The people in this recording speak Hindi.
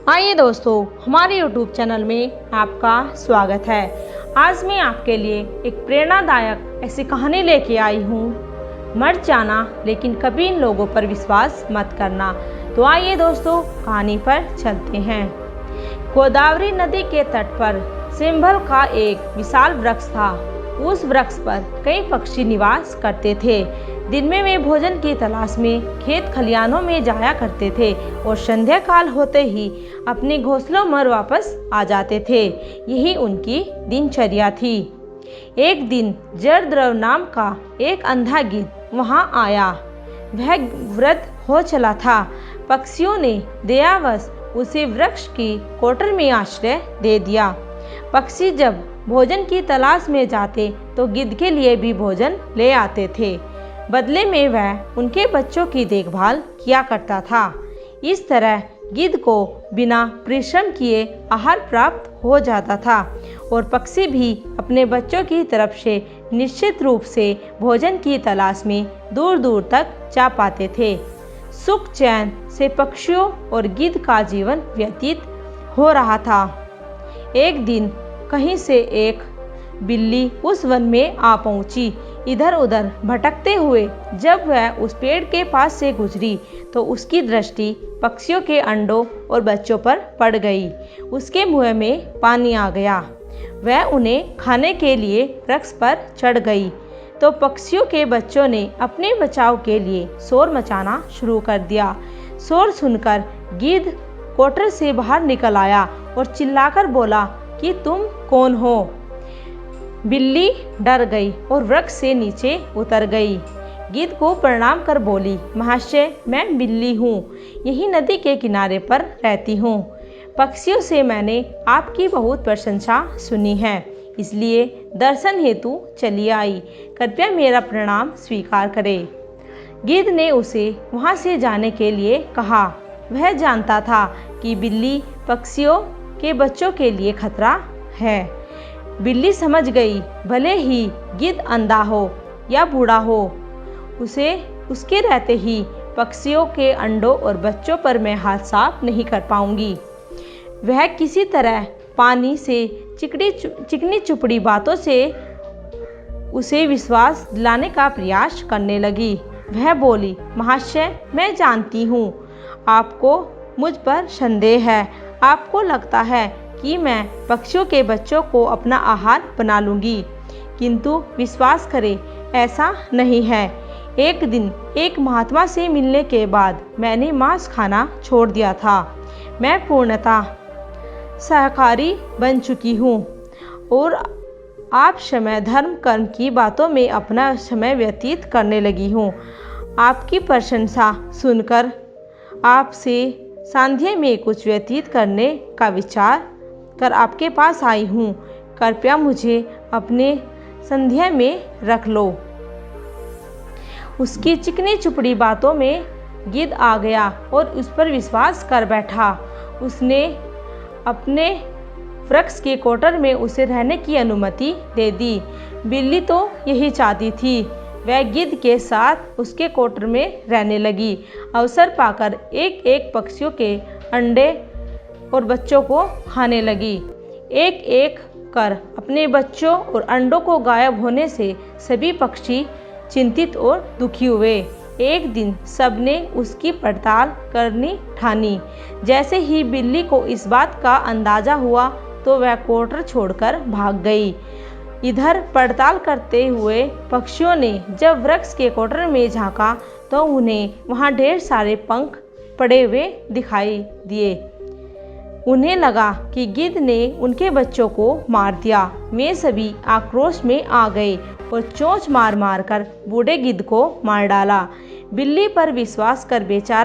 आइए दोस्तों, हमारे YouTube चैनल में आपका स्वागत है। आज मैं आपके लिए एक प्रेरणादायक ऐसी कहानी लेके आई हूँ, मर जाना लेकिन कभी इन लोगों पर विश्वास मत करना। तो आइए दोस्तों, कहानी पर चलते हैं। गोदावरी नदी के तट पर सिंभल का एक विशाल वृक्ष था। उस वृक्ष पर कई पक्षी निवास करते थे। दिन में वे भोजन की तलाश में खेत खलिहानों में जाया करते थे और संध्या काल होते ही अपने घोंसलों में वापस आ जाते थे। यही उनकी दिनचर्या थी। एक दिन जरद्रव नाम का एक अंधा गिद्ध वहां आया। वह वृद्ध हो चला था। पक्षियों ने दयावश उसे वृक्ष की कोठर में आश्रय दे दिया। पक्षी जब भोजन की तलाश में जाते तो गिद्ध के लिए भी भोजन ले आते थे। बदले में वह उनके बच्चों की देखभाल किया करता था। इस तरह गिद्ध को बिना परिश्रम किए आहार प्राप्त हो जाता था और पक्षी भी अपने बच्चों की तरफ से निश्चित रूप से भोजन की तलाश में दूर दूर तक जा पाते थे। सुख चैन से पक्षियों और गिद्ध का जीवन व्यतीत हो रहा था। एक दिन कहीं से एक बिल्ली उस वन में आ पहुंची। इधर उधर भटकते हुए जब वह उस पेड़ के पास से गुजरी तो उसकी दृष्टि पक्षियों के अंडों और बच्चों पर पड़ गई। उसके मुंह में पानी आ गया। वह उन्हें खाने के लिए वृक्ष पर चढ़ गई तो पक्षियों के बच्चों ने अपने बचाव के लिए शोर मचाना शुरू कर दिया। शोर सुनकर गिद्ध कोठर से बाहर निकल आया और चिल्लाकर बोला कि तुम कौन हो। बिल्ली डर गई और वृक्ष से नीचे उतर गई। गिद्ध को प्रणाम कर बोली, महाशय, मैं बिल्ली हूँ, यही नदी के किनारे पर रहती हूँ। पक्षियों से मैंने आपकी बहुत प्रशंसा सुनी है, इसलिए दर्शन हेतु चली आई। कृपया मेरा प्रणाम स्वीकार करें। गिद्ध ने उसे वहाँ से जाने के लिए कहा। वह जानता था कि बिल्ली पक्षियों के बच्चों के लिए खतरा है। बिल्ली समझ गई, भले ही गिद्ध अंधा हो या बूढ़ा हो, उसे उसके रहते ही पक्षियों के अंडों और बच्चों पर मैं हाथ साफ नहीं कर पाऊंगी। वह किसी तरह पानी से चिकनी चुपड़ी बातों से उसे विश्वास दिलाने का प्रयास करने लगी। वह बोली, महाशय, मैं जानती हूँ आपको मुझ पर संदेह है। आपको लगता है कि मैं पक्षियों के बच्चों को अपना आहार बना लूँगी, किंतु विश्वास करें, ऐसा नहीं है। एक दिन एक महात्मा से मिलने के बाद मैंने मांस खाना छोड़ दिया था। मैं पूर्णतः शाकाहारी बन चुकी हूँ और आप समय धर्म कर्म की बातों में अपना समय व्यतीत करने लगी हूँ। आपकी प्रशंसा सुनकर आपसे सांध्य में कुछ व्यतीत करने का विचार कर आपके पास आई हूँ। कृपया मुझे अपने संध्या में रख लो। उसकी चिकनी चुपड़ी बातों में गिद्ध आ गया और उस पर विश्वास कर बैठा। उसने अपने वृक्ष के कोठर में उसे रहने की अनुमति दे दी। बिल्ली तो यही चाहती थी। वह गिद्ध के साथ उसके कोठर में रहने लगी। अवसर पाकर एक एक पक्षियों के अंडे और बच्चों को खाने लगी। एक एक कर अपने बच्चों और अंडों को गायब होने से सभी पक्षी चिंतित और दुखी हुए। एक दिन सबने उसकी पड़ताल करनी ठानी। जैसे ही बिल्ली को इस बात का अंदाजा हुआ तो वह कोठर छोड़कर भाग गई। इधर पड़ताल करते हुए पक्षियों ने जब वृक्ष के कोठर में झांका तो उन्हें वहां ढेर सारे पंख पड़े हुए दिखाई दिए। उन्हें लगा कि गिद्ध ने उनके बच्चों को मार दिया। वे सभी आक्रोश में आ गए और चोंच मार मार कर बूढ़े गिद्ध को मार डाला। बिल्ली पर विश्वास कर बेचारा